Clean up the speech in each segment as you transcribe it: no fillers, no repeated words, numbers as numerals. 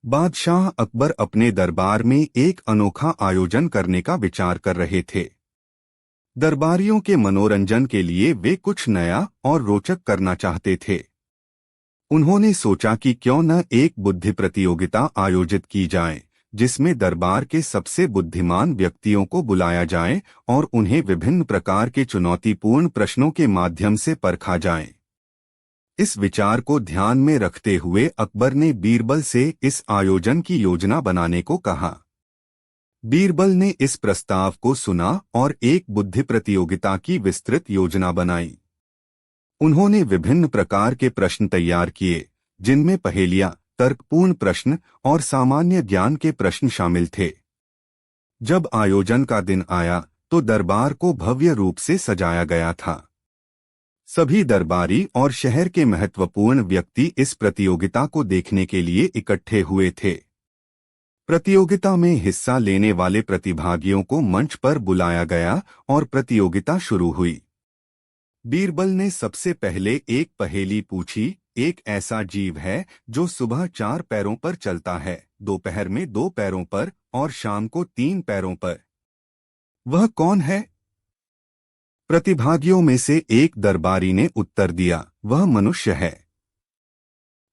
बादशाह अकबर अपने दरबार में एक अनोखा आयोजन करने का विचार कर रहे थे। दरबारियों के मनोरंजन के लिए वे कुछ नया और रोचक करना चाहते थे। उन्होंने सोचा कि क्यों न एक बुद्धि प्रतियोगिता आयोजित की जाए, जिसमें दरबार के सबसे बुद्धिमान व्यक्तियों को बुलाया जाए और उन्हें विभिन्न प्रकार के चुनौतीपूर्ण प्रश्नों के माध्यम से परखा जाए। इस विचार को ध्यान में रखते हुए अकबर ने बीरबल से इस आयोजन की योजना बनाने को कहा। बीरबल ने इस प्रस्ताव को सुना और एक बुद्धि प्रतियोगिता की विस्तृत योजना बनाई। उन्होंने विभिन्न प्रकार के प्रश्न तैयार किए, जिनमें पहेलियां, तर्कपूर्ण प्रश्न और सामान्य ज्ञान के प्रश्न शामिल थे। जब आयोजन का दिन आया तो दरबार को भव्य रूप से सजाया गया था। सभी दरबारी और शहर के महत्वपूर्ण व्यक्ति इस प्रतियोगिता को देखने के लिए इकट्ठे हुए थे। प्रतियोगिता में हिस्सा लेने वाले प्रतिभागियों को मंच पर बुलाया गया और प्रतियोगिता शुरू हुई। बीरबल ने सबसे पहले एक पहेली पूछी। एक ऐसा जीव है जो सुबह 4 पैरों पर चलता है, दोपहर में 2 पैरों पर और शाम को 3 पैरों पर। वह कौन है? प्रतिभागियों में से एक दरबारी ने उत्तर दिया, वह मनुष्य है।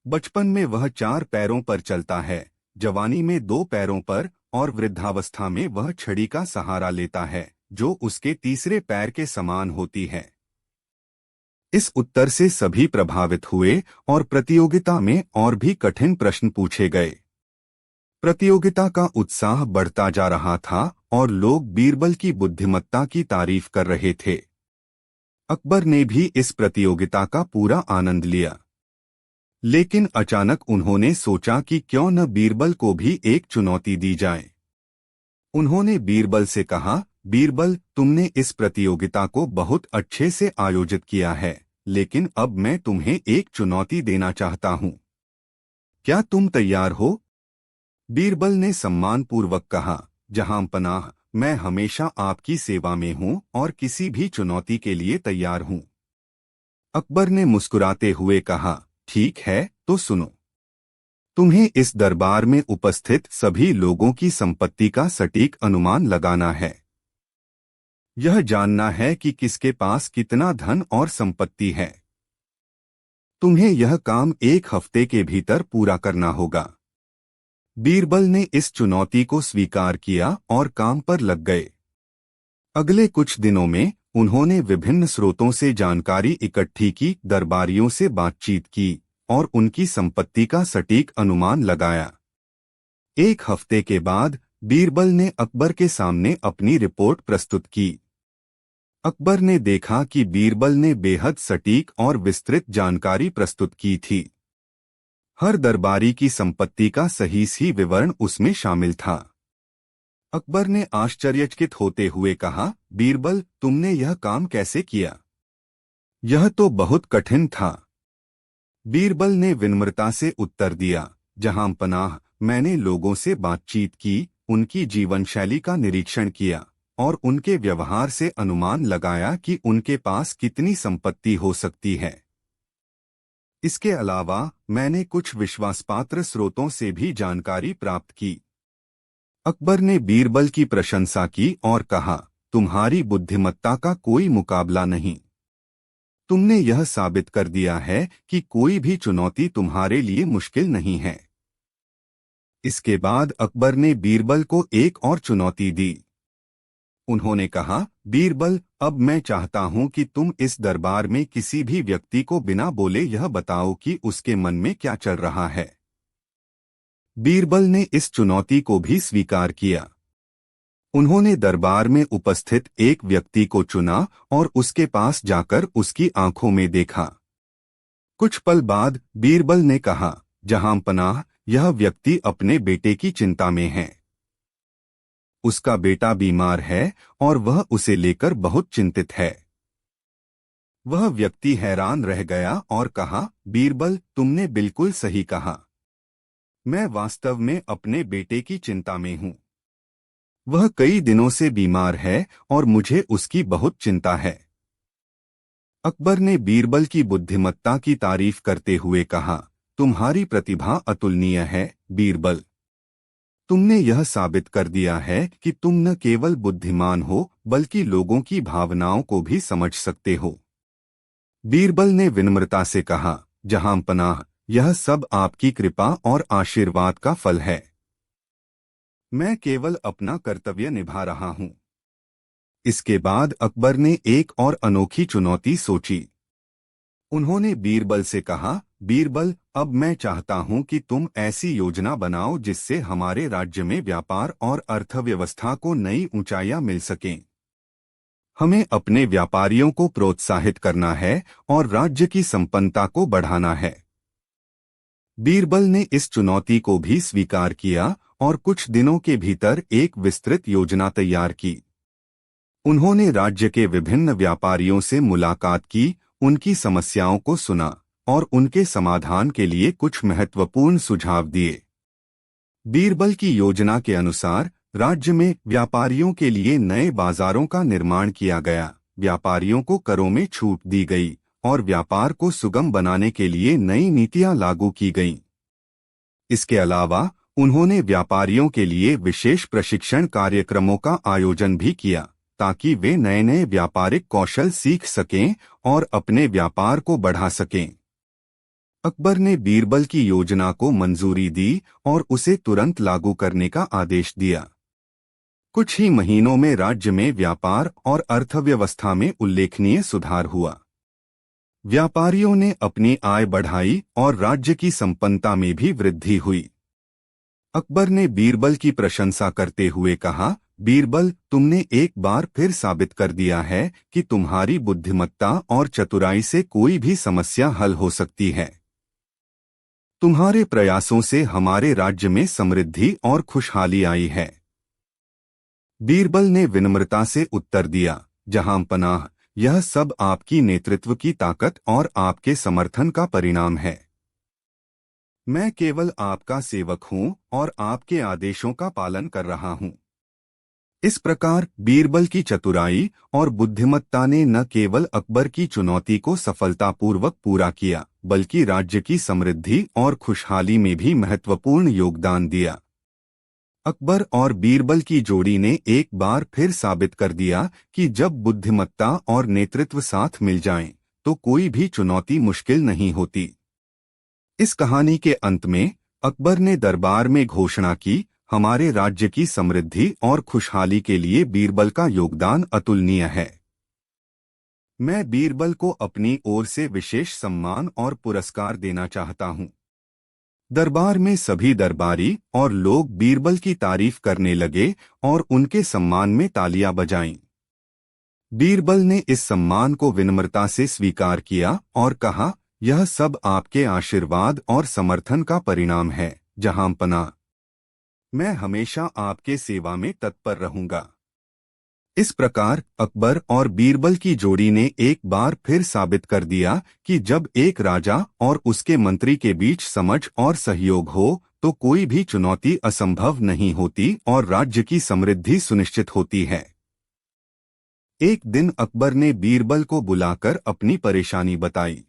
बचपन में वह 4 पैरों पर चलता है, जवानी में 2 पैरों पर और वृद्धावस्था में वह छड़ी का सहारा लेता है, जो उसके तीसरे पैर के समान होती है। इस उत्तर से सभी प्रभावित हुए और प्रतियोगिता में और भी कठिन प्रश्न पूछे गए। प्रतियोगिता का उत्साह बढ़ता जा रहा था और लोग बीरबल की बुद्धिमत्ता की तारीफ कर रहे थे। अकबर ने भी इस प्रतियोगिता का पूरा आनंद लिया, लेकिन अचानक उन्होंने सोचा कि क्यों न बीरबल को भी एक चुनौती दी जाए। उन्होंने बीरबल से कहा, बीरबल, तुमने इस प्रतियोगिता को बहुत अच्छे से आयोजित किया है, लेकिन अब मैं तुम्हें एक चुनौती देना चाहता हूं। क्या तुम तैयार हो? बीरबल ने सम्मानपूर्वक कहा, जहां पनाह, मैं हमेशा आपकी सेवा में हूं और किसी भी चुनौती के लिए तैयार हूं। अकबर ने मुस्कुराते हुए कहा, ठीक है, तो सुनो। तुम्हें इस दरबार में उपस्थित सभी लोगों की संपत्ति का सटीक अनुमान लगाना है। यह जानना है कि किसके पास कितना धन और संपत्ति है। तुम्हें यह काम 1 हफ्ते के भीतर पूरा करना होगा। बीरबल ने इस चुनौती को स्वीकार किया और काम पर लग गए। अगले कुछ दिनों में उन्होंने विभिन्न स्रोतों से जानकारी इकट्ठी की, दरबारियों से बातचीत की और उनकी संपत्ति का सटीक अनुमान लगाया। 1 हफ्ते के बाद बीरबल ने अकबर के सामने अपनी रिपोर्ट प्रस्तुत की। अकबर ने देखा कि बीरबल ने बेहद सटीक और विस्तृत जानकारी प्रस्तुत की थी। हर दरबारी की संपत्ति का सही विवरण उसमें शामिल था। अकबर ने आश्चर्यचकित होते हुए कहा, बीरबल, तुमने यह काम कैसे किया? यह तो बहुत कठिन था। बीरबल ने विनम्रता से उत्तर दिया, जहां पनाह, मैंने लोगों से बातचीत की, उनकी जीवन शैली का निरीक्षण किया और उनके व्यवहार से अनुमान लगाया कि उनके पास कितनी संपत्ति हो सकती है। इसके अलावा मैंने कुछ विश्वासपात्र स्रोतों से भी जानकारी प्राप्त की। अकबर ने बीरबल की प्रशंसा की और कहा, तुम्हारी बुद्धिमत्ता का कोई मुकाबला नहीं। तुमने यह साबित कर दिया है कि कोई भी चुनौती तुम्हारे लिए मुश्किल नहीं है। इसके बाद अकबर ने बीरबल को एक और चुनौती दी। उन्होंने कहा, बीरबल, अब मैं चाहता हूं कि तुम इस दरबार में किसी भी व्यक्ति को बिना बोले यह बताओ कि उसके मन में क्या चल रहा है। बीरबल ने इस चुनौती को भी स्वीकार किया। उन्होंने दरबार में उपस्थित एक व्यक्ति को चुना और उसके पास जाकर उसकी आंखों में देखा। कुछ पल बाद बीरबल ने कहा, जहां पनाह, यह व्यक्ति अपने बेटे की चिंता में है। उसका बेटा बीमार है और वह उसे लेकर बहुत चिंतित है। वह व्यक्ति हैरान रह गया और कहा, बीरबल, तुमने बिल्कुल सही कहा। मैं वास्तव में अपने बेटे की चिंता में हूं। वह कई दिनों से बीमार है और मुझे उसकी बहुत चिंता है। अकबर ने बीरबल की बुद्धिमत्ता की तारीफ करते हुए कहा, तुम्हारी प्रतिभा अतुलनीय है, बीरबल। तुमने यह साबित कर दिया है कि तुम न केवल बुद्धिमान हो बल्कि लोगों की भावनाओं को भी समझ सकते हो। बीरबल ने विनम्रता से कहा, जहांपनाह, यह सब आपकी कृपा और आशीर्वाद का फल है। मैं केवल अपना कर्तव्य निभा रहा हूं। इसके बाद अकबर ने एक और अनोखी चुनौती सोची। उन्होंने बीरबल से कहा, बीरबल, अब मैं चाहता हूं कि तुम ऐसी योजना बनाओ जिससे हमारे राज्य में व्यापार और अर्थव्यवस्था को नई ऊंचाइयां मिल सकें। हमें अपने व्यापारियों को प्रोत्साहित करना है और राज्य की संपन्नता को बढ़ाना है। बीरबल ने इस चुनौती को भी स्वीकार किया और कुछ दिनों के भीतर एक विस्तृत योजना तैयार की। उन्होंने राज्य के विभिन्न व्यापारियों से मुलाकात की, उनकी समस्याओं को सुना और उनके समाधान के लिए कुछ महत्वपूर्ण सुझाव दिए। बीरबल की योजना के अनुसार राज्य में व्यापारियों के लिए नए बाजारों का निर्माण किया गया, व्यापारियों को करों में छूट दी गई और व्यापार को सुगम बनाने के लिए नई नीतियां लागू की गईं। इसके अलावा उन्होंने व्यापारियों के लिए विशेष प्रशिक्षण कार्यक्रमों का आयोजन भी किया ताकि वे नए नए व्यापारिक कौशल सीख सकें और अपने व्यापार को बढ़ा सकें। अकबर ने बीरबल की योजना को मंजूरी दी और उसे तुरंत लागू करने का आदेश दिया। कुछ ही महीनों में राज्य में व्यापार और अर्थव्यवस्था में उल्लेखनीय सुधार हुआ। व्यापारियों ने अपनी आय बढ़ाई और राज्य की संपन्नता में भी वृद्धि हुई। अकबर ने बीरबल की प्रशंसा करते हुए कहा, बीरबल, तुमने एक बार फिर साबित कर दिया है कि तुम्हारी बुद्धिमत्ता और चतुराई से कोई भी समस्या हल हो सकती है। तुम्हारे प्रयासों से हमारे राज्य में समृद्धि और खुशहाली आई है। बीरबल ने विनम्रता से उत्तर दिया, जहांपनाह, यह सब आपकी नेतृत्व की ताकत और आपके समर्थन का परिणाम है। मैं केवल आपका सेवक हूं और आपके आदेशों का पालन कर रहा हूं। इस प्रकार बीरबल की चतुराई और बुद्धिमत्ता ने न केवल अकबर की चुनौती को सफलतापूर्वक पूरा किया बल्कि राज्य की समृद्धि और खुशहाली में भी महत्वपूर्ण योगदान दिया। अकबर और बीरबल की जोड़ी ने एक बार फिर साबित कर दिया कि जब बुद्धिमत्ता और नेतृत्व साथ मिल जाएं, तो कोई भी चुनौती मुश्किल नहीं होती। इस कहानी के अंत में अकबर ने दरबार में घोषणा की, हमारे राज्य की समृद्धि और खुशहाली के लिए बीरबल का योगदान अतुलनीय है। मैं बीरबल को अपनी ओर से विशेष सम्मान और पुरस्कार देना चाहता हूं। दरबार में सभी दरबारी और लोग बीरबल की तारीफ करने लगे और उनके सम्मान में तालियां बजाईं। बीरबल ने इस सम्मान को विनम्रता से स्वीकार किया और कहा, यह सब आपके आशीर्वाद और समर्थन का परिणाम है, जहांपनाह। मैं हमेशा आपके सेवा में तत्पर रहूंगा। इस प्रकार अकबर और बीरबल की जोड़ी ने एक बार फिर साबित कर दिया कि जब एक राजा और उसके मंत्री के बीच समझ और सहयोग हो तो कोई भी चुनौती असंभव नहीं होती और राज्य की समृद्धि सुनिश्चित होती है। एक दिन अकबर ने बीरबल को बुलाकर अपनी परेशानी बताई।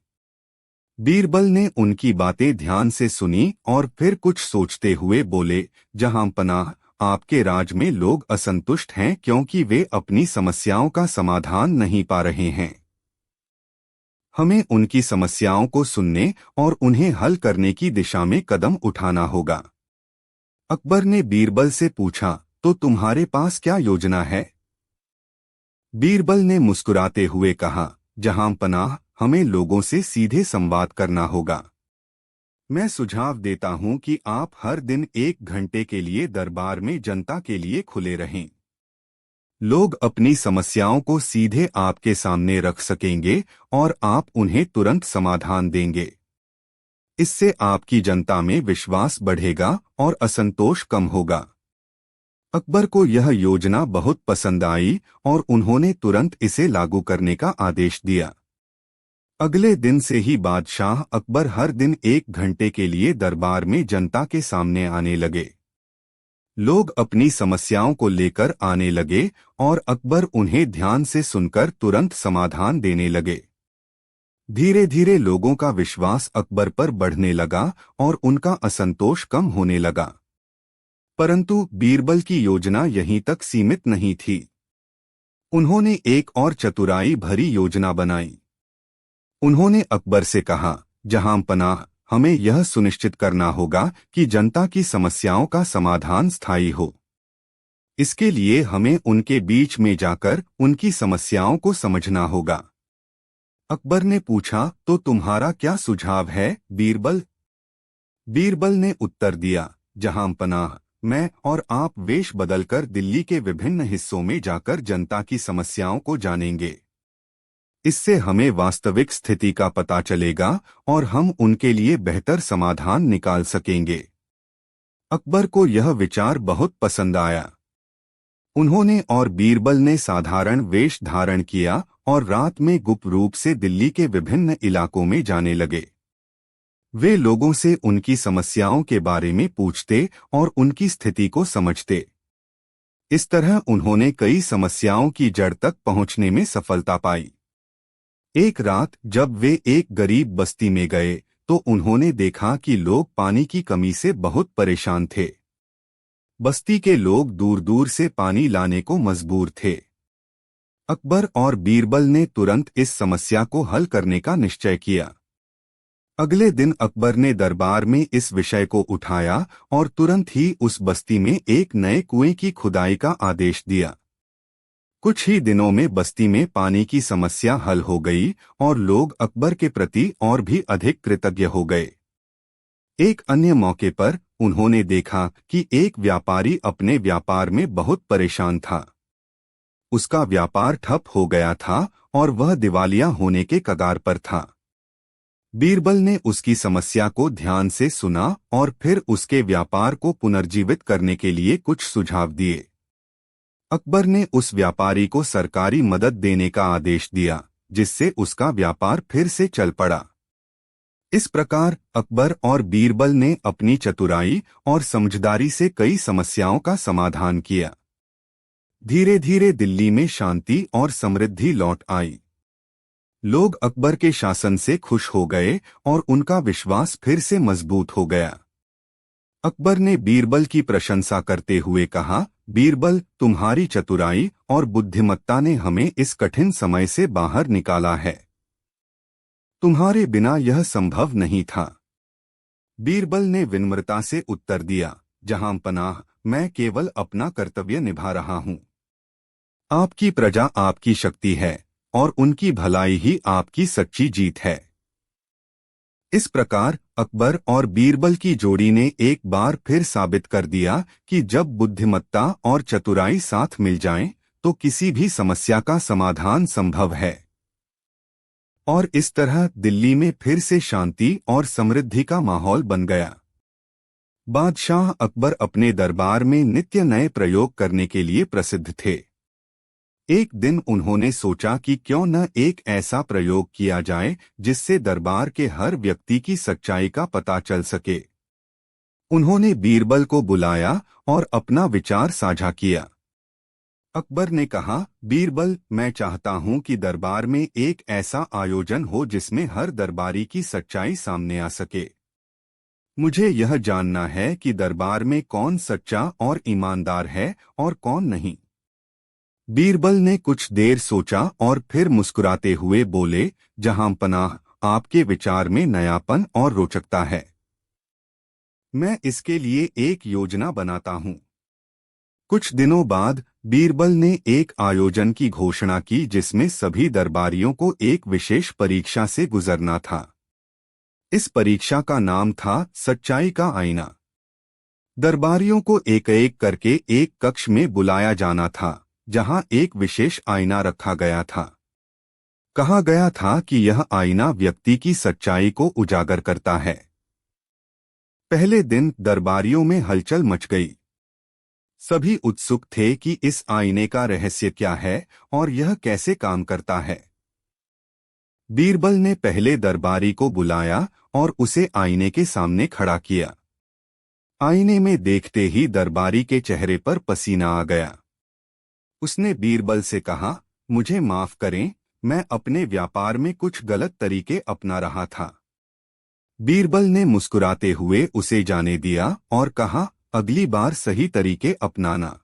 बीरबल ने उनकी बातें ध्यान से सुनी और फिर कुछ सोचते हुए बोले, जहांपनाह, आपके राज में लोग असंतुष्ट हैं क्योंकि वे अपनी समस्याओं का समाधान नहीं पा रहे हैं। हमें उनकी समस्याओं को सुनने और उन्हें हल करने की दिशा में कदम उठाना होगा। अकबर ने बीरबल से पूछा, तो तुम्हारे पास क्या योजना है? बीरबल ने मुस्कुराते हुए कहा, जहांपनाह, हमें लोगों से सीधे संवाद करना होगा। मैं सुझाव देता हूं कि आप हर दिन 1 घंटे के लिए दरबार में जनता के लिए खुले रहें। लोग अपनी समस्याओं को सीधे आपके सामने रख सकेंगे और आप उन्हें तुरंत समाधान देंगे। इससे आपकी जनता में विश्वास बढ़ेगा और असंतोष कम होगा। अकबर को यह योजना बहुत पसंद आई और उन्होंने तुरंत इसे लागू करने का आदेश दिया। अगले दिन से ही बादशाह अकबर हर दिन 1 घंटे के लिए दरबार में जनता के सामने आने लगे। लोग अपनी समस्याओं को लेकर आने लगे और अकबर उन्हें ध्यान से सुनकर तुरंत समाधान देने लगे। धीरे धीरे लोगों का विश्वास अकबर पर बढ़ने लगा और उनका असंतोष कम होने लगा। परंतु बीरबल की योजना यहीं तक सीमित नहीं थी। उन्होंने एक और चतुराई भरी योजना बनाई। उन्होंने अकबर से कहा, जहां पनाह, हमें यह सुनिश्चित करना होगा कि जनता की समस्याओं का समाधान स्थायी हो। इसके लिए हमें उनके बीच में जाकर उनकी समस्याओं को समझना होगा। अकबर ने पूछा, तो तुम्हारा क्या सुझाव है बीरबल? बीरबल ने उत्तर दिया, जहां पनाह, मैं और आप वेश बदलकर दिल्ली के विभिन्न हिस्सों में जाकर जनता की समस्याओं को जानेंगे। इससे हमें वास्तविक स्थिति का पता चलेगा और हम उनके लिए बेहतर समाधान निकाल सकेंगे। अकबर को यह विचार बहुत पसंद आया। उन्होंने और बीरबल ने साधारण वेश धारण किया और रात में गुप्त रूप से दिल्ली के विभिन्न इलाकों में जाने लगे। वे लोगों से उनकी समस्याओं के बारे में पूछते और उनकी स्थिति को समझते। इस तरह उन्होंने कई समस्याओं की जड़ तक पहुंचने में सफलता पाई। एक रात जब वे एक गरीब बस्ती में गए तो उन्होंने देखा कि लोग पानी की कमी से बहुत परेशान थे। बस्ती के लोग दूर दूर से पानी लाने को मजबूर थे। अकबर और बीरबल ने तुरंत इस समस्या को हल करने का निश्चय किया। अगले दिन अकबर ने दरबार में इस विषय को उठाया और तुरंत ही उस बस्ती में एक नए कुएं की खुदाई का आदेश दिया। कुछ ही दिनों में बस्ती में पानी की समस्या हल हो गई और लोग अकबर के प्रति और भी अधिक कृतज्ञ हो गए। एक अन्य मौके पर उन्होंने देखा कि एक व्यापारी अपने व्यापार में बहुत परेशान था। उसका व्यापार ठप हो गया था और वह दिवालिया होने के कगार पर था। बीरबल ने उसकी समस्या को ध्यान से सुना और फिर उसके व्यापार को पुनर्जीवित करने के लिए कुछ सुझाव दिए। अकबर ने उस व्यापारी को सरकारी मदद देने का आदेश दिया, जिससे उसका व्यापार फिर से चल पड़ा। इस प्रकार अकबर और बीरबल ने अपनी चतुराई और समझदारी से कई समस्याओं का समाधान किया। धीरे धीरे दिल्ली में शांति और समृद्धि लौट आई। लोग अकबर के शासन से खुश हो गए और उनका विश्वास फिर से मजबूत हो गया। अकबर ने बीरबल की प्रशंसा करते हुए कहा, बीरबल, तुम्हारी चतुराई और बुद्धिमत्ता ने हमें इस कठिन समय से बाहर निकाला है। तुम्हारे बिना यह संभव नहीं था। बीरबल ने विनम्रता से उत्तर दिया, जहां पनाह, मैं केवल अपना कर्तव्य निभा रहा हूं। आपकी प्रजा आपकी शक्ति है और उनकी भलाई ही आपकी सच्ची जीत है। इस प्रकार अकबर और बीरबल की जोड़ी ने एक बार फिर साबित कर दिया कि जब बुद्धिमत्ता और चतुराई साथ मिल जाएं, तो किसी भी समस्या का समाधान संभव है। और इस तरह दिल्ली में फिर से शांति और समृद्धि का माहौल बन गया। बादशाह अकबर अपने दरबार में नित्य नए प्रयोग करने के लिए प्रसिद्ध थे। एक दिन उन्होंने सोचा कि क्यों न एक ऐसा प्रयोग किया जाए जिससे दरबार के हर व्यक्ति की सच्चाई का पता चल सके। उन्होंने बीरबल को बुलाया और अपना विचार साझा किया। अकबर ने कहा, बीरबल, मैं चाहता हूं कि दरबार में एक ऐसा आयोजन हो जिसमें हर दरबारी की सच्चाई सामने आ सके। मुझे यह जानना है कि दरबार में कौन सच्चा और ईमानदार है और कौन नहीं। बीरबल ने कुछ देर सोचा और फिर मुस्कुराते हुए बोले, जहां पनाह, आपके विचार में नयापन और रोचकता है। मैं इसके लिए एक योजना बनाता हूं। कुछ दिनों बाद बीरबल ने एक आयोजन की घोषणा की जिसमें सभी दरबारियों को एक विशेष परीक्षा से गुजरना था। इस परीक्षा का नाम था सच्चाई का आईना। दरबारियों को एक एक करके एक कक्ष में बुलाया जाना था, जहां एक विशेष आईना रखा गया था। कहा गया था कि यह आईना व्यक्ति की सच्चाई को उजागर करता है। पहले दिन दरबारियों में हलचल मच गई। सभी उत्सुक थे कि इस आईने का रहस्य क्या है और यह कैसे काम करता है। बीरबल ने पहले दरबारी को बुलाया और उसे आईने के सामने खड़ा किया। आईने में देखते ही दरबारी के चेहरे पर पसीना आ गया। उसने बीरबल से कहा, मुझे माफ करें, मैं अपने व्यापार में कुछ गलत तरीके अपना रहा था। बीरबल ने मुस्कुराते हुए उसे जाने दिया और कहा, अगली बार सही तरीके अपनाना।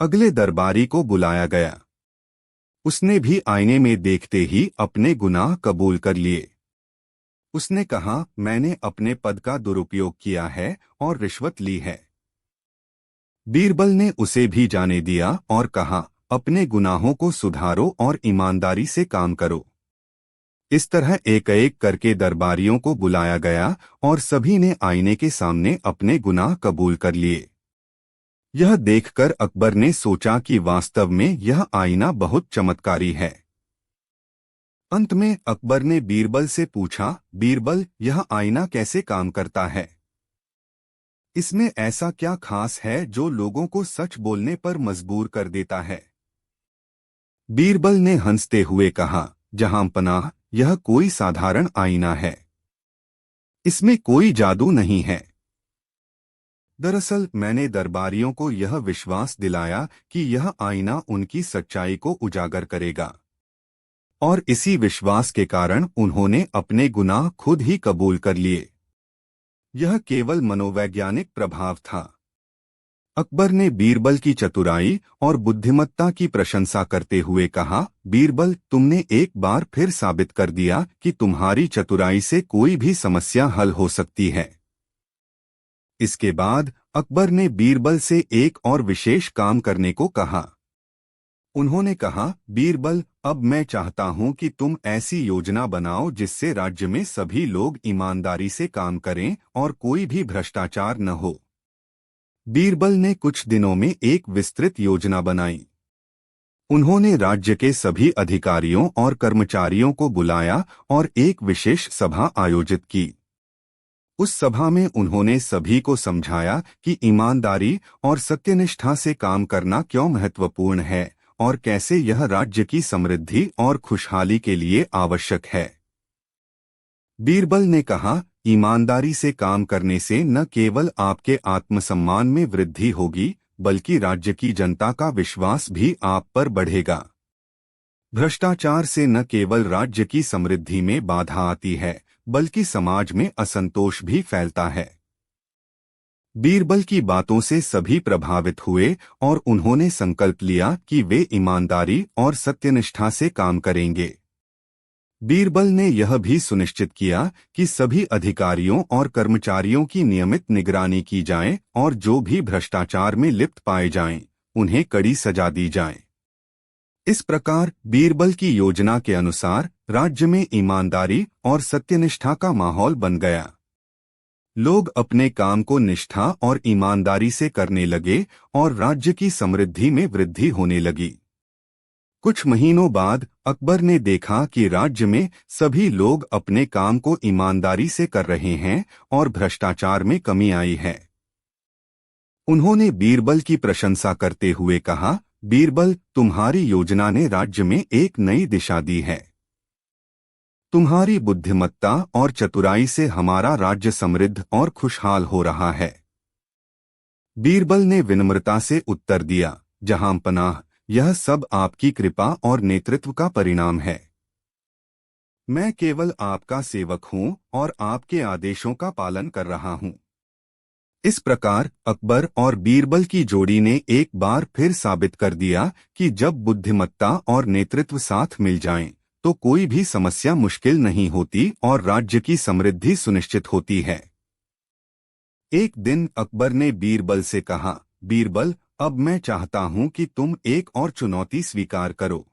अगले दरबारी को बुलाया गया। उसने भी आईने में देखते ही अपने गुनाह कबूल कर लिए। उसने कहा, मैंने अपने पद का दुरुपयोग किया है और रिश्वत ली है। बीरबल ने उसे भी जाने दिया और कहा, अपने गुनाहों को सुधारो और ईमानदारी से काम करो। इस तरह एक एक करके दरबारियों को बुलाया गया और सभी ने आईने के सामने अपने गुनाह कबूल कर लिए। यह देखकर अकबर ने सोचा कि वास्तव में यह आईना बहुत चमत्कारी है। अंत में अकबर ने बीरबल से पूछा, बीरबल, यह आईना कैसे काम करता है? इसमें ऐसा क्या खास है जो लोगों को सच बोलने पर मजबूर कर देता है? बीरबल ने हंसते हुए कहा, जहांपनाह, यह कोई साधारण आईना है। इसमें कोई जादू नहीं है। दरअसल मैंने दरबारियों को यह विश्वास दिलाया कि यह आईना उनकी सच्चाई को उजागर करेगा, और इसी विश्वास के कारण उन्होंने अपने गुनाह खुद ही कबूल कर लिए। यह केवल मनोवैज्ञानिक प्रभाव था। अकबर ने बीरबल की चतुराई और बुद्धिमत्ता की प्रशंसा करते हुए कहा, बीरबल, तुमने एक बार फिर साबित कर दिया कि तुम्हारी चतुराई से कोई भी समस्या हल हो सकती है। इसके बाद अकबर ने बीरबल से एक और विशेष काम करने को कहा। उन्होंने कहा, बीरबल, अब मैं चाहता हूं कि तुम ऐसी योजना बनाओ जिससे राज्य में सभी लोग ईमानदारी से काम करें और कोई भी भ्रष्टाचार न हो। बीरबल ने कुछ दिनों में एक विस्तृत योजना बनाई। उन्होंने राज्य के सभी अधिकारियों और कर्मचारियों को बुलाया और एक विशेष सभा आयोजित की। उस सभा में उन्होंने सभी को समझाया कि ईमानदारी और सत्यनिष्ठा से काम करना क्यों महत्वपूर्ण है और कैसे यह राज्य की समृद्धि और खुशहाली के लिए आवश्यक है। बीरबल ने कहा, ईमानदारी से काम करने से न केवल आपके आत्मसम्मान में वृद्धि होगी, बल्कि राज्य की जनता का विश्वास भी आप पर बढ़ेगा। भ्रष्टाचार से न केवल राज्य की समृद्धि में बाधा आती है, बल्कि समाज में असंतोष भी फैलता है। बीरबल की बातों से सभी प्रभावित हुए और उन्होंने संकल्प लिया कि वे ईमानदारी और सत्यनिष्ठा से काम करेंगे। बीरबल ने यह भी सुनिश्चित किया कि सभी अधिकारियों और कर्मचारियों की नियमित निगरानी की जाए और जो भी भ्रष्टाचार में लिप्त पाए जाएं, उन्हें कड़ी सजा दी जाए। इस प्रकार बीरबल की योजना के अनुसार राज्य में ईमानदारी और सत्यनिष्ठा का माहौल बन गया। लोग अपने काम को निष्ठा और ईमानदारी से करने लगे और राज्य की समृद्धि में वृद्धि होने लगी। कुछ महीनों बाद अकबर ने देखा कि राज्य में सभी लोग अपने काम को ईमानदारी से कर रहे हैं और भ्रष्टाचार में कमी आई है। उन्होंने बीरबल की प्रशंसा करते हुए कहा, बीरबल, तुम्हारी योजना ने राज्य में एक नई दिशा दी है। तुम्हारी बुद्धिमत्ता और चतुराई से हमारा राज्य समृद्ध और खुशहाल हो रहा है। बीरबल ने विनम्रता से उत्तर दिया, जहांपनाह, यह सब आपकी कृपा और नेतृत्व का परिणाम है। मैं केवल आपका सेवक हूं और आपके आदेशों का पालन कर रहा हूं। इस प्रकार अकबर और बीरबल की जोड़ी ने एक बार फिर साबित कर दिया कि जब बुद्धिमत्ता और नेतृत्व साथ मिल जाएं, तो कोई भी समस्या मुश्किल नहीं होती और राज्य की समृद्धि सुनिश्चित होती है। एक दिन अकबर ने बीरबल से कहा, बीरबल, अब मैं चाहता हूं कि तुम एक और चुनौती स्वीकार करो।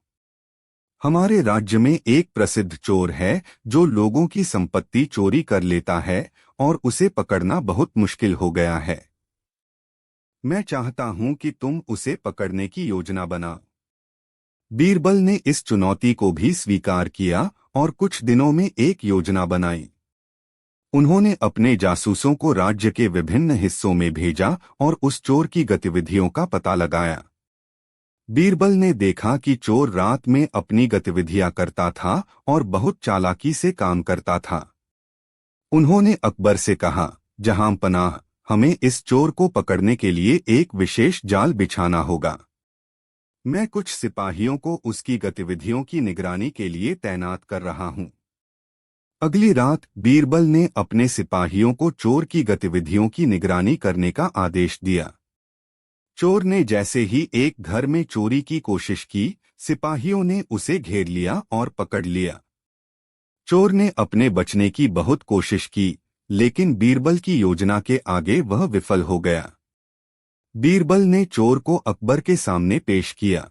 हमारे राज्य में एक प्रसिद्ध चोर है जो लोगों की संपत्ति चोरी कर लेता है और उसे पकड़ना बहुत मुश्किल हो गया है। मैं चाहता हूं कि तुम उसे पकड़ने की योजना बनाओ। बीरबल ने इस चुनौती को भी स्वीकार किया और कुछ दिनों में एक योजना बनाई। उन्होंने अपने जासूसों को राज्य के विभिन्न हिस्सों में भेजा और उस चोर की गतिविधियों का पता लगाया। बीरबल ने देखा कि चोर रात में अपनी गतिविधियां करता था और बहुत चालाकी से काम करता था। उन्होंने अकबर से कहा, जहांपनाह, हमें इस चोर को पकड़ने के लिए एक विशेष जाल बिछाना होगा। मैं कुछ सिपाहियों को उसकी गतिविधियों की निगरानी के लिए तैनात कर रहा हूं। अगली रात बीरबल ने अपने सिपाहियों को चोर की गतिविधियों की निगरानी करने का आदेश दिया। चोर ने जैसे ही एक घर में चोरी की कोशिश की, सिपाहियों ने उसे घेर लिया और पकड़ लिया। चोर ने अपने बचने की बहुत कोशिश की, लेकिन बीरबल की योजना के आगे वह विफल हो गया। बीरबल ने चोर को अकबर के सामने पेश किया।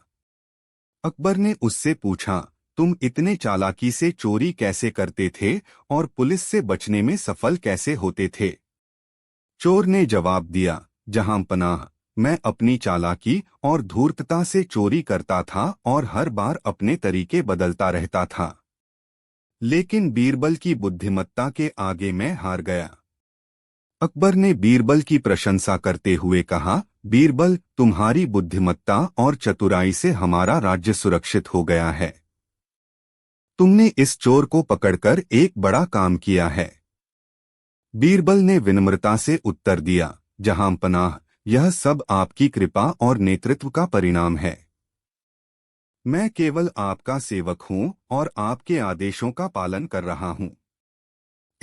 अकबर ने उससे पूछा, तुम इतने चालाकी से चोरी कैसे करते थे और पुलिस से बचने में सफल कैसे होते थे? चोर ने जवाब दिया, जहां पनाह, मैं अपनी चालाकी और धूर्तता से चोरी करता था और हर बार अपने तरीके बदलता रहता था। लेकिन बीरबल की बुद्धिमत्ता के आगे मैं हार गया। अकबर ने बीरबल की प्रशंसा करते हुए कहा, बीरबल, तुम्हारी बुद्धिमत्ता और चतुराई से हमारा राज्य सुरक्षित हो गया है। तुमने इस चोर को पकड़कर एक बड़ा काम किया है। बीरबल ने विनम्रता से उत्तर दिया, जहां पनाह, यह सब आपकी कृपा और नेतृत्व का परिणाम है। मैं केवल आपका सेवक हूं और आपके आदेशों का पालन कर रहा हूं।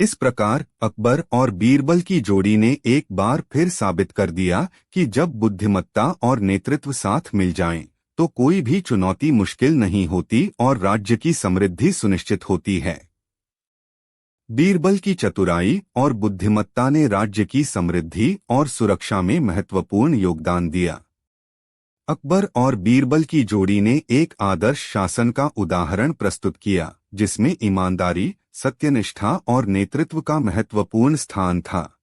इस प्रकार अकबर और बीरबल की जोड़ी ने एक बार फिर साबित कर दिया कि जब बुद्धिमत्ता और नेतृत्व साथ मिल जाएं, तो कोई भी चुनौती मुश्किल नहीं होती और राज्य की समृद्धि सुनिश्चित होती है। बीरबल की चतुराई और बुद्धिमत्ता ने राज्य की समृद्धि और सुरक्षा में महत्वपूर्ण योगदान दिया। अकबर और बीरबल की जोड़ी ने एक आदर्श शासन का उदाहरण प्रस्तुत किया, जिसमें ईमानदारी, सत्यनिष्ठा और नेतृत्व का महत्वपूर्ण स्थान था।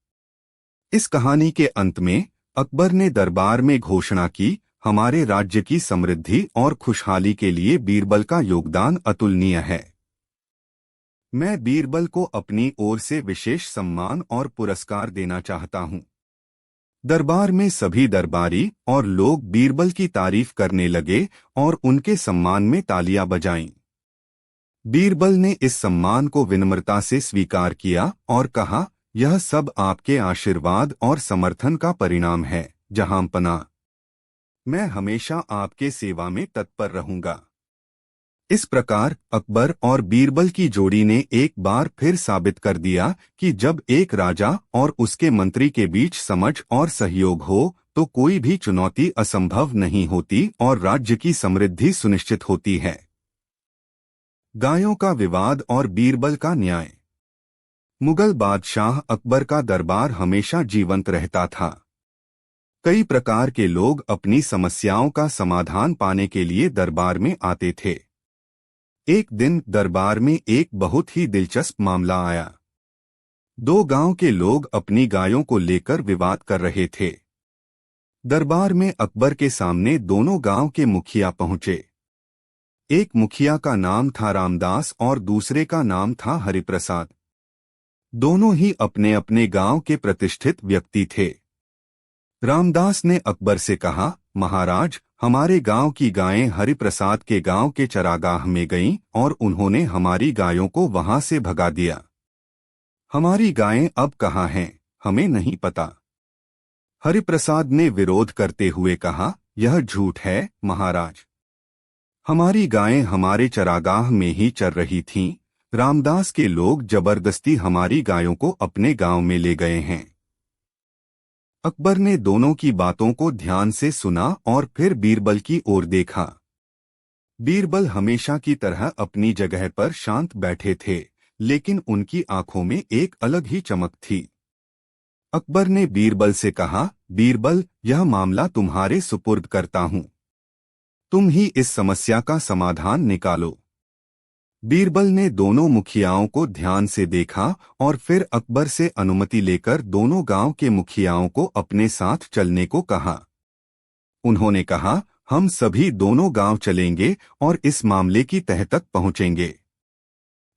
इस कहानी के अंत में अकबर ने दरबार में घोषणा की, हमारे राज्य की समृद्धि और खुशहाली के लिए बीरबल का योगदान अतुलनीय है। मैं बीरबल को अपनी ओर से विशेष सम्मान और पुरस्कार देना चाहता हूं। दरबार में सभी दरबारी और लोग बीरबल की तारीफ करने लगे और उनके सम्मान में तालियां बजाईं। बीरबल ने इस सम्मान को विनम्रता से स्वीकार किया और कहा, यह सब आपके आशीर्वाद और समर्थन का परिणाम है, जहां पनाह। मैं हमेशा आपके सेवा में तत्पर रहूंगा। इस प्रकार अकबर और बीरबल की जोड़ी ने एक बार फिर साबित कर दिया कि जब एक राजा और उसके मंत्री के बीच समझ और सहयोग हो, तो कोई भी चुनौती असंभव नहीं होती और राज्य की समृद्धि सुनिश्चित होती है। गायों का विवाद और बीरबल का न्याय। मुगल बादशाह अकबर का दरबार हमेशा जीवंत रहता था। कई प्रकार के लोग अपनी समस्याओं का समाधान पाने के लिए दरबार में आते थे। एक दिन दरबार में एक बहुत ही दिलचस्प मामला आया। दो गांव के लोग अपनी गायों को लेकर विवाद कर रहे थे। दरबार में अकबर के सामने दोनों गांव के मुखिया पहुंचे। एक मुखिया का नाम था रामदास और दूसरे का नाम था हरिप्रसाद। दोनों ही अपने अपने गांव के प्रतिष्ठित व्यक्ति थे। रामदास ने अकबर से कहा, महाराज, हमारे गांव की गायें हरिप्रसाद के गांव के चरागाह में गईं और उन्होंने हमारी गायों को वहां से भगा दिया। हमारी गायें अब कहाँ हैं, हमें नहीं पता। हरिप्रसाद ने विरोध करते हुए कहा, यह झूठ है महाराज। हमारी गायें हमारे चरागाह में ही चर रही थीं। रामदास के लोग जबरदस्ती हमारी गायों को अपने गांव में ले गए हैं। अकबर ने दोनों की बातों को ध्यान से सुना और फिर बीरबल की ओर देखा। बीरबल हमेशा की तरह अपनी जगह पर शांत बैठे थे, लेकिन उनकी आंखों में एक अलग ही चमक थी। अकबर ने बीरबल से कहा, बीरबल, यह मामला तुम्हारे सुपुर्द करता हूं। तुम ही इस समस्या का समाधान निकालो। बीरबल ने दोनों मुखियाओं को ध्यान से देखा और फिर अकबर से अनुमति लेकर दोनों गांव के मुखियाओं को अपने साथ चलने को कहा। उन्होंने कहा, हम सभी दोनों गांव चलेंगे और इस मामले की तह तक पहुंचेंगे।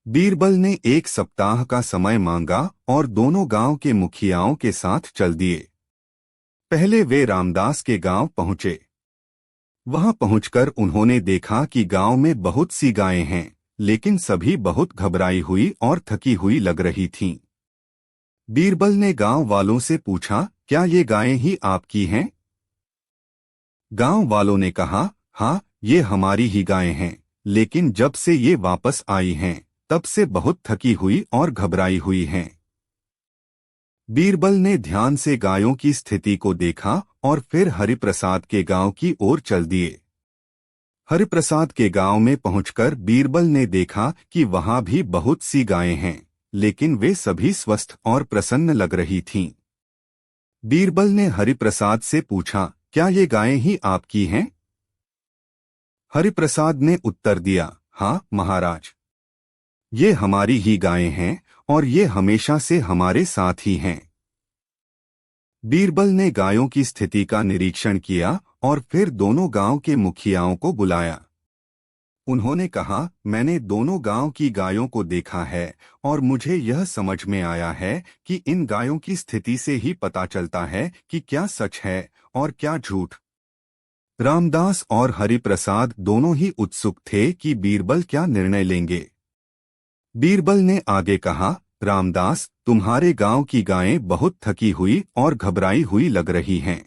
बीरबल ने एक सप्ताह का समय मांगा और दोनों गांव के मुखियाओं के साथ चल दिए। पहले वे रामदास के गांव पहुंचे। वहां पहुंचकर उन्होंने देखा कि गांव में बहुत सी गायें हैं, लेकिन सभी बहुत घबराई हुई और थकी हुई लग रही थीं। बीरबल ने गांव वालों से पूछा, क्या ये गायें ही आपकी हैं? गांव वालों ने कहा, हाँ, ये हमारी ही गायें हैं, लेकिन जब से ये वापस आई हैं, तब से बहुत थकी हुई और घबराई हुई हैं। बीरबल ने ध्यान से गायों की स्थिति को देखा और फिर हरिप्रसाद के गांव की ओर चल दिए। हरिप्रसाद के गांव में पहुंचकर बीरबल ने देखा कि वहां भी बहुत सी गायें हैं, लेकिन वे सभी स्वस्थ और प्रसन्न लग रही थीं। बीरबल ने हरिप्रसाद से पूछा, क्या ये गायें ही आपकी हैं? हरिप्रसाद ने उत्तर दिया, हाँ महाराज, ये हमारी ही गायें हैं और ये हमेशा से हमारे साथ ही हैं। बीरबल ने गायों की स्थिति का निरीक्षण किया और फिर दोनों गांव के मुखियाओं को बुलाया। उन्होंने कहा, मैंने दोनों गांव की गायों को देखा है और मुझे यह समझ में आया है कि इन गायों की स्थिति से ही पता चलता है कि क्या सच है और क्या झूठ। रामदास और हरिप्रसाद दोनों ही उत्सुक थे कि बीरबल क्या निर्णय लेंगे। बीरबल ने आगे कहा, रामदास, तुम्हारे गांव की गायें बहुत थकी हुई और घबराई हुई लग रही हैं।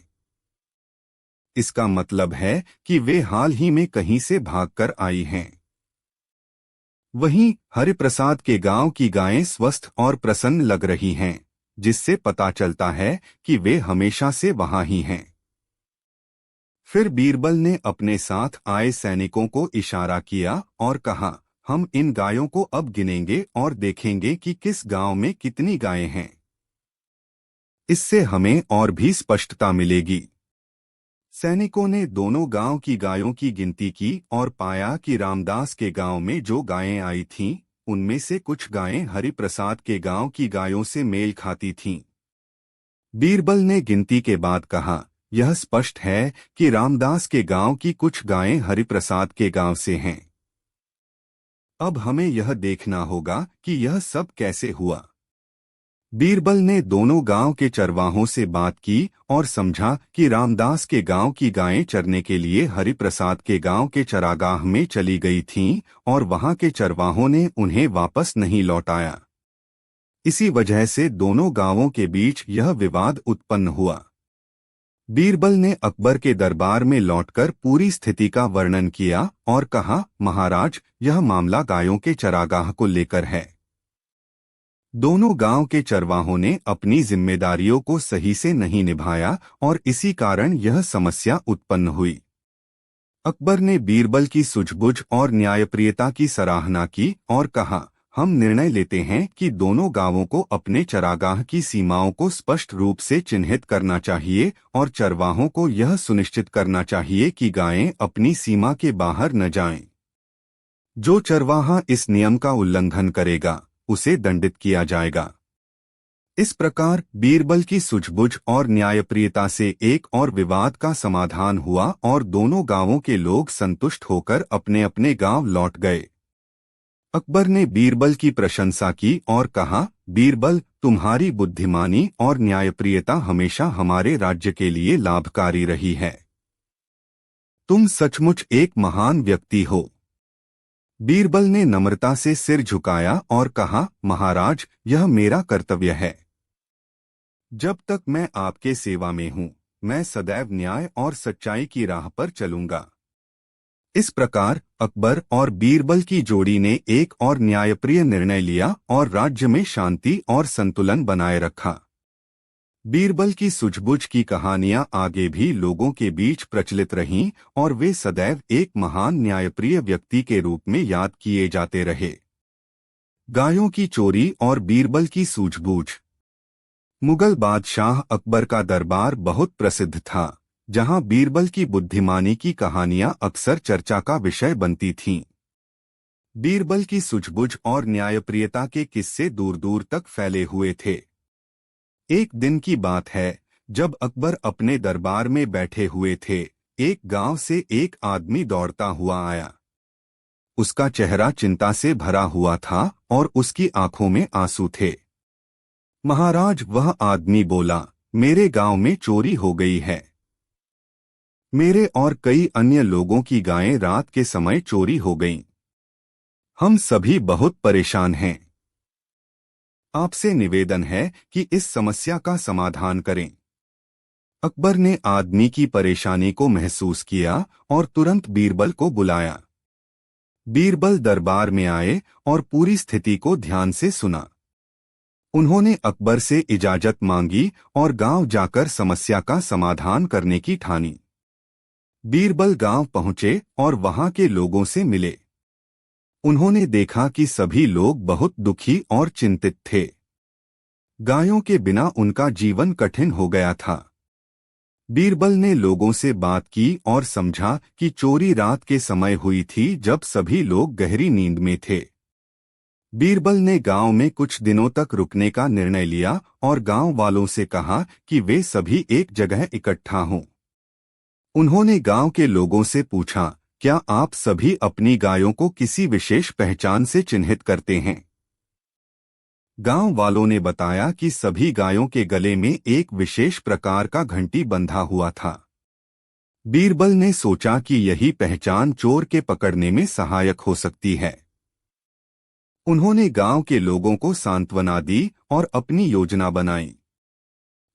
इसका मतलब है कि वे हाल ही में कहीं से भागकर आई हैं। वहीं हरिप्रसाद के गांव की गायें स्वस्थ और प्रसन्न लग रही हैं, जिससे पता चलता है कि वे हमेशा से वहां ही हैं। फिर बीरबल ने अपने साथ आए सैनिकों को इशारा किया और कहा, हम इन गायों को अब गिनेंगे और देखेंगे कि किस गांव में कितनी गायें हैं। इससे हमें और भी स्पष्टता मिलेगी। सैनिकों ने दोनों गांव की गायों की गिनती की और पाया कि रामदास के गांव में जो गायें आई थीं, उनमें से कुछ गायें हरिप्रसाद के गांव की गायों से मेल खाती थीं। बीरबल ने गिनती के बाद कहा, यह स्पष्ट है कि रामदास के गांव की कुछ गायें हरिप्रसाद के गांव से हैं। अब हमें यह देखना होगा कि यह सब कैसे हुआ। बीरबल ने दोनों गांव के चरवाहों से बात की और समझा कि रामदास के गांव की गायें चरने के लिए हरिप्रसाद के गांव के चरागाह में चली गई थीं और वहां के चरवाहों ने उन्हें वापस नहीं लौटाया। इसी वजह से दोनों गांवों के बीच यह विवाद उत्पन्न हुआ। बीरबल ने अकबर के दरबार में लौटकर पूरी स्थिति का वर्णन किया और कहा, महाराज, यह मामला गायों के चरागाह को लेकर है। दोनों गांव के चरवाहों ने अपनी जिम्मेदारियों को सही से नहीं निभाया और इसी कारण यह समस्या उत्पन्न हुई। अकबर ने बीरबल की सूझबूझ और न्यायप्रियता की सराहना की और कहा, हम निर्णय लेते हैं कि दोनों गांवों को अपने चरागाह की सीमाओं को स्पष्ट रूप से चिन्हित करना चाहिए और चरवाहों को यह सुनिश्चित करना चाहिए कि गायें अपनी सीमा के बाहर न जाएं। जो चरवाहा इस नियम का उल्लंघन करेगा, उसे दंडित किया जाएगा। इस प्रकार बीरबल की सूझबूझ और न्यायप्रियता से एक और विवाद का समाधान हुआ और दोनों गांवों के लोग संतुष्ट होकर अपने अपने गांव लौट गए। अकबर ने बीरबल की प्रशंसा की और कहा, बीरबल, तुम्हारी बुद्धिमानी और न्यायप्रियता हमेशा हमारे राज्य के लिए लाभकारी रही है। तुम सचमुच एक महान व्यक्ति हो। बीरबल ने नम्रता से सिर झुकाया और कहा, महाराज, यह मेरा कर्तव्य है। जब तक मैं आपके सेवा में हूं, मैं सदैव न्याय और सच्चाई की राह पर चलूंगा। इस प्रकार अकबर और बीरबल की जोड़ी ने एक और न्यायप्रिय निर्णय लिया और राज्य में शांति और संतुलन बनाए रखा। बीरबल की सूझबूझ की कहानियां आगे भी लोगों के बीच प्रचलित रहीं और वे सदैव एक महान न्यायप्रिय व्यक्ति के रूप में याद किए जाते रहे। गायों की चोरी और बीरबल की सूझबूझ। मुगल बादशाह अकबर का दरबार बहुत प्रसिद्ध था, जहां बीरबल की बुद्धिमानी की कहानियां अक्सर चर्चा का विषय बनती थीं। बीरबल की सूझबूझ और न्यायप्रियता के किस्से दूर दूर तक फैले हुए थे। एक दिन की बात है, जब अकबर अपने दरबार में बैठे हुए थे, एक गांव से एक आदमी दौड़ता हुआ आया। उसका चेहरा चिंता से भरा हुआ था और उसकी आंखों में आंसू थे। महाराज, वह आदमी बोला, मेरे गांव में चोरी हो गई है। मेरे और कई अन्य लोगों की गायें रात के समय चोरी हो गईं। हम सभी बहुत परेशान हैं। आपसे निवेदन है कि इस समस्या का समाधान करें। अकबर ने आदमी की परेशानी को महसूस किया और तुरंत बीरबल को बुलाया। बीरबल दरबार में आए और पूरी स्थिति को ध्यान से सुना। उन्होंने अकबर से इजाजत मांगी और गांव जाकर समस्या का समाधान करने की ठानी। बीरबल गांव पहुंचे और वहां के लोगों से मिले। उन्होंने देखा कि सभी लोग बहुत दुखी और चिंतित थे। गायों के बिना उनका जीवन कठिन हो गया था। बीरबल ने लोगों से बात की और समझा कि चोरी रात के समय हुई थी जब सभी लोग गहरी नींद में थे। बीरबल ने गांव में कुछ दिनों तक रुकने का निर्णय लिया और गांव वालों से कहा कि वे सभी एक जगह इकट्ठा हों। उन्होंने गांव के लोगों से पूछा, क्या आप सभी अपनी गायों को किसी विशेष पहचान से चिन्हित करते हैं? गांव वालों ने बताया कि सभी गायों के गले में एक विशेष प्रकार का घंटी बंधा हुआ था। बीरबल ने सोचा कि यही पहचान चोर के पकड़ने में सहायक हो सकती है। उन्होंने गांव के लोगों को सांत्वना दी और अपनी योजना बनाई।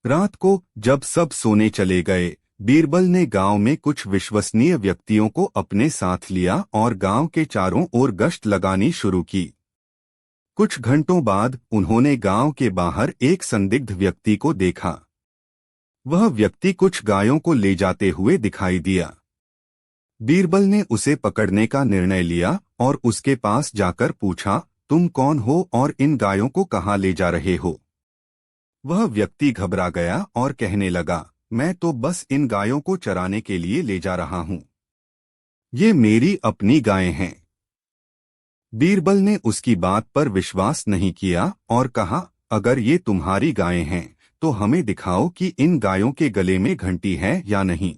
रात को जब सब सोने चले गए, बीरबल ने गांव में कुछ विश्वसनीय व्यक्तियों को अपने साथ लिया और गांव के चारों ओर गश्त लगानी शुरू की। कुछ घंटों बाद उन्होंने गांव के बाहर एक संदिग्ध व्यक्ति को देखा। वह व्यक्ति कुछ गायों को ले जाते हुए दिखाई दिया। बीरबल ने उसे पकड़ने का निर्णय लिया और उसके पास जाकर पूछा, तुम कौन हो और इन गायों को कहाँ ले जा रहे हो? वह व्यक्ति घबरा गया और कहने लगा, मैं तो बस इन गायों को चराने के लिए ले जा रहा हूँ। ये मेरी अपनी गायें हैं। बीरबल ने उसकी बात पर विश्वास नहीं किया और कहा, अगर ये तुम्हारी गायें हैं तो हमें दिखाओ कि इन गायों के गले में घंटी है या नहीं।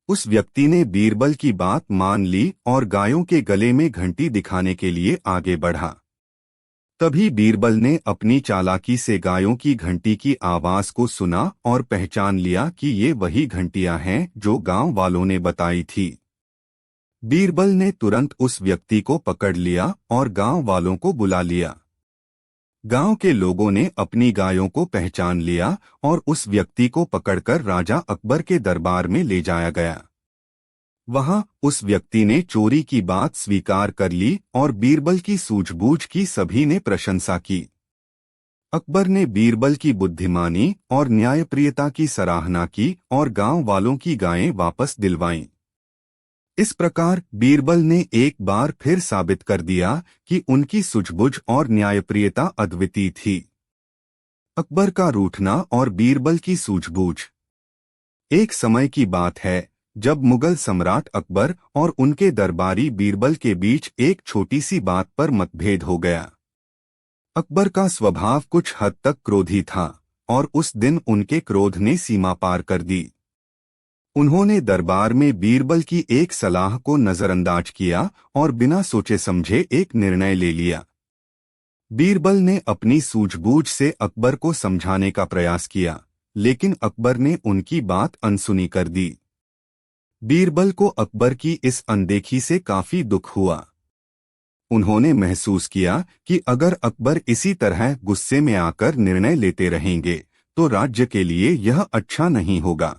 उस व्यक्ति ने बीरबल की बात मान ली और गायों के गले में घंटी दिखाने के लिए आगे बढ़ा। तभी बीरबल ने अपनी चालाकी से गायों की घंटी की आवाज को सुना और पहचान लिया कि ये वही घंटियां हैं जो गांव वालों ने बताई थी। बीरबल ने तुरंत उस व्यक्ति को पकड़ लिया और गांव वालों को बुला लिया। गांव के लोगों ने अपनी गायों को पहचान लिया और उस व्यक्ति को पकड़कर राजा अकबर के दरबार में ले जाया गया। वहां उस व्यक्ति ने चोरी की बात स्वीकार कर ली और बीरबल की सूझबूझ की सभी ने प्रशंसा की। अकबर ने बीरबल की बुद्धिमानी और न्यायप्रियता की सराहना की और गांव वालों की गायें वापस दिलवाईं। इस प्रकार बीरबल ने एक बार फिर साबित कर दिया कि उनकी सूझबूझ और न्यायप्रियता अद्वितीय थी। अकबर का रूठना और बीरबल की सूझबूझ। एक समय की बात है जब मुगल सम्राट अकबर और उनके दरबारी बीरबल के बीच एक छोटी सी बात पर मतभेद हो गया। अकबर का स्वभाव कुछ हद तक क्रोधी था और उस दिन उनके क्रोध ने सीमा पार कर दी। उन्होंने दरबार में बीरबल की एक सलाह को नजरअंदाज किया और बिना सोचे समझे एक निर्णय ले लिया। बीरबल ने अपनी सूझबूझ से अकबर को समझाने का प्रयास किया, लेकिन अकबर ने उनकी बात अनसुनी कर दी। बीरबल को अकबर की इस अनदेखी से काफी दुख हुआ। उन्होंने महसूस किया कि अगर अकबर इसी तरह गुस्से में आकर निर्णय लेते रहेंगे तो राज्य के लिए यह अच्छा नहीं होगा।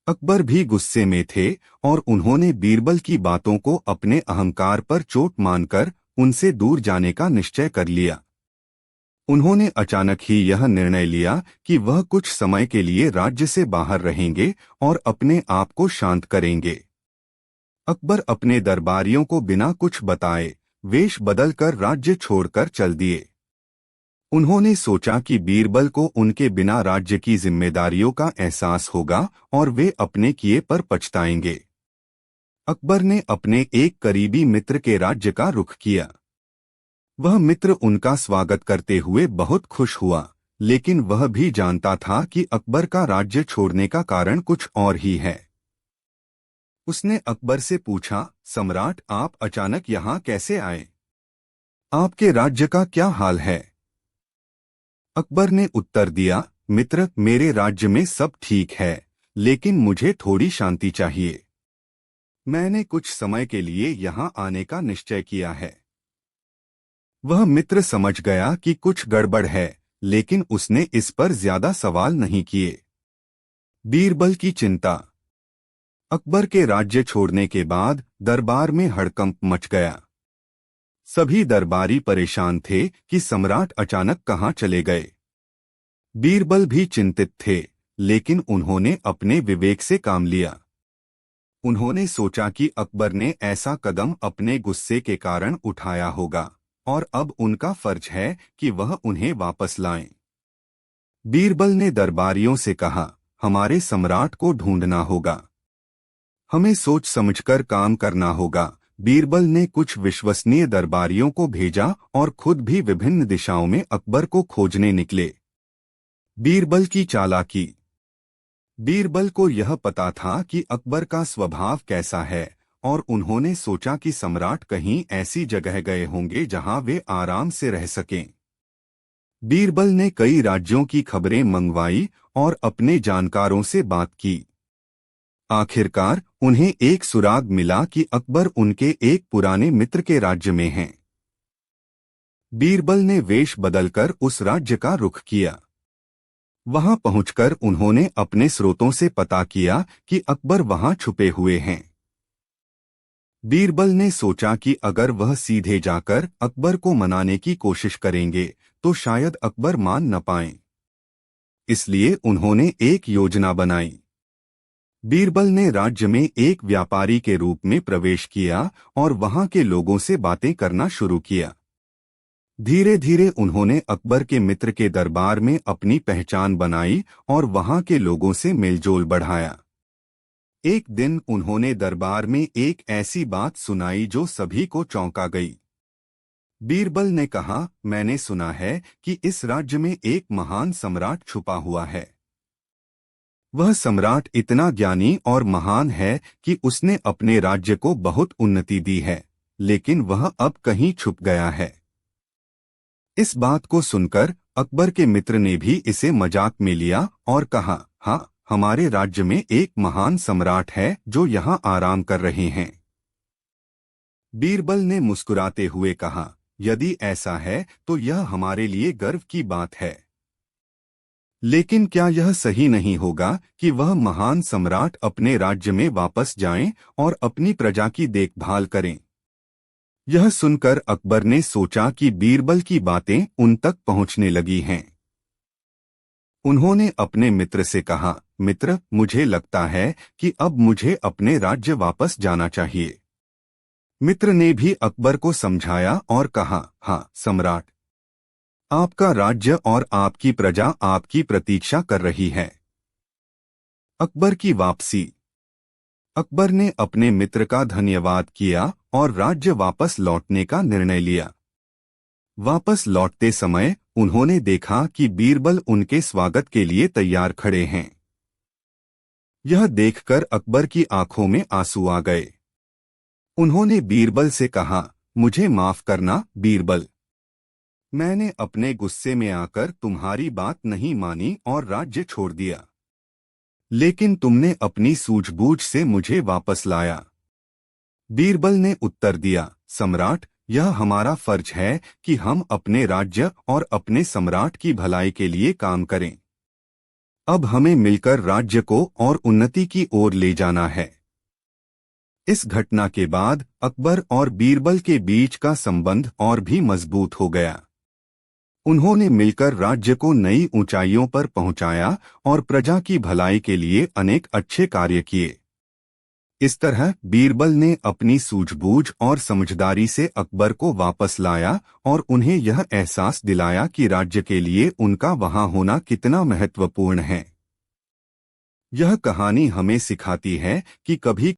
अकबर भी गुस्से में थे और उन्होंने बीरबल की बातों को अपने अहंकार पर चोट मानकर उनसे दूर जाने का निश्चय कर लिया। उन्होंने अचानक ही यह निर्णय लिया कि वह कुछ समय के लिए राज्य से बाहर रहेंगे और अपने आप को शांत करेंगे। अकबर अपने दरबारियों को बिना कुछ बताए वेश बदलकर राज्य छोड़कर चल दिए। उन्होंने सोचा कि बीरबल को उनके बिना राज्य की जिम्मेदारियों का एहसास होगा और वे अपने किए पर पछताएंगे। अकबर ने अपने एक करीबी मित्र के राज्य का रुख किया। वह मित्र उनका स्वागत करते हुए बहुत खुश हुआ, लेकिन वह भी जानता था कि अकबर का राज्य छोड़ने का कारण कुछ और ही है। उसने अकबर से पूछा, सम्राट, आप अचानक यहाँ कैसे आए? आपके राज्य का क्या हाल है? अकबर ने उत्तर दिया, मित्र, मेरे राज्य में सब ठीक है, लेकिन मुझे थोड़ी शांति चाहिए। मैंने कुछ समय के लिए यहाँ आने का निश्चय किया है। वह मित्र समझ गया कि कुछ गड़बड़ है, लेकिन उसने इस पर ज्यादा सवाल नहीं किए। बीरबल की चिंता। अकबर के राज्य छोड़ने के बाद दरबार में हड़कंप मच गया। सभी दरबारी परेशान थे कि सम्राट अचानक कहाँ चले गए। बीरबल भी चिंतित थे, लेकिन उन्होंने अपने विवेक से काम लिया। उन्होंने सोचा कि अकबर ने ऐसा कदम अपने गुस्से के कारण उठाया होगा और अब उनका फर्ज है कि वह उन्हें वापस लाएं। बीरबल ने दरबारियों से कहा, हमारे सम्राट को ढूंढना होगा। हमें सोच समझकर काम करना होगा। बीरबल ने कुछ विश्वसनीय दरबारियों को भेजा और खुद भी विभिन्न दिशाओं में अकबर को खोजने निकले। बीरबल की चालाकी। बीरबल को यह पता था कि अकबर का स्वभाव कैसा है और उन्होंने सोचा कि सम्राट कहीं ऐसी जगह गए होंगे जहां वे आराम से रह सकें। बीरबल ने कई राज्यों की खबरें मंगवाई और अपने जानकारों से बात की। आखिरकार उन्हें एक सुराग मिला कि अकबर उनके एक पुराने मित्र के राज्य में हैं। बीरबल ने वेश बदलकर उस राज्य का रुख किया। वहां पहुंचकर उन्होंने अपने स्रोतों से पता किया कि अकबर वहां छुपे हुए हैं। बीरबल ने सोचा कि अगर वह सीधे जाकर अकबर को मनाने की कोशिश करेंगे तो शायद अकबर मान न पाएं। इसलिए उन्होंने एक योजना बनाई। बीरबल ने राज्य में एक व्यापारी के रूप में प्रवेश किया और वहां के लोगों से बातें करना शुरू किया। धीरे धीरे उन्होंने अकबर के मित्र के दरबार में अपनी पहचान बनाई और वहां के लोगों से मेलजोल बढ़ाया। एक दिन उन्होंने दरबार में एक ऐसी बात सुनाई जो सभी को चौंका गई। बीरबल ने कहा, मैंने सुना है कि इस राज्य में एक महान सम्राट छुपा हुआ है। वह सम्राट इतना ज्ञानी और महान है कि उसने अपने राज्य को बहुत उन्नति दी है, लेकिन वह अब कहीं छुप गया है। इस बात को सुनकर अकबर के मित्र ने भी इसे मजाक में लिया और कहा, हाँ, हमारे राज्य में एक महान सम्राट है जो यहाँ आराम कर रहे हैं। बीरबल ने मुस्कुराते हुए कहा, यदि ऐसा है तो यह हमारे लिए गर्व की बात है। लेकिन क्या यह सही नहीं होगा कि वह महान सम्राट अपने राज्य में वापस जाएं और अपनी प्रजा की देखभाल करें? यह सुनकर अकबर ने सोचा कि बीरबल की बातें उन तक पहुंचने लगी हैं। उन्होंने अपने मित्र से कहा, मित्र, मुझे लगता है कि अब मुझे अपने राज्य वापस जाना चाहिए। मित्र ने भी अकबर को समझाया और कहा, हाँ सम्राट, आपका राज्य और आपकी प्रजा आपकी प्रतीक्षा कर रही है। अकबर की वापसी। अकबर ने अपने मित्र का धन्यवाद किया और राज्य वापस लौटने का निर्णय लिया। वापस लौटते समय उन्होंने देखा कि बीरबल उनके स्वागत के लिए तैयार खड़े हैं। यह देखकर अकबर की आंखों में आंसू आ गए। उन्होंने बीरबल से कहा, मुझे माफ करना बीरबल, मैंने अपने गुस्से में आकर तुम्हारी बात नहीं मानी और राज्य छोड़ दिया, लेकिन तुमने अपनी सूझबूझ से मुझे वापस लाया। बीरबल ने उत्तर दिया, सम्राट, यह हमारा फर्ज है कि हम अपने राज्य और अपने सम्राट की भलाई के लिए काम करें। अब हमें मिलकर राज्य को और उन्नति की ओर ले जाना है। इस घटना के बाद अकबर और बीरबल के बीच का संबंध और भी मजबूत हो गया। उन्होंने मिलकर राज्य को नई ऊंचाइयों पर पहुंचाया और प्रजा की भलाई के लिए अनेक अच्छे कार्य किए। इस तरह बीरबल ने अपनी सूझबूझ और समझदारी से अकबर को वापस लाया और उन्हें यह एहसास दिलाया कि राज्य के लिए उनका वहां होना कितना महत्वपूर्ण है। यह कहानी हमें सिखाती है कि कभी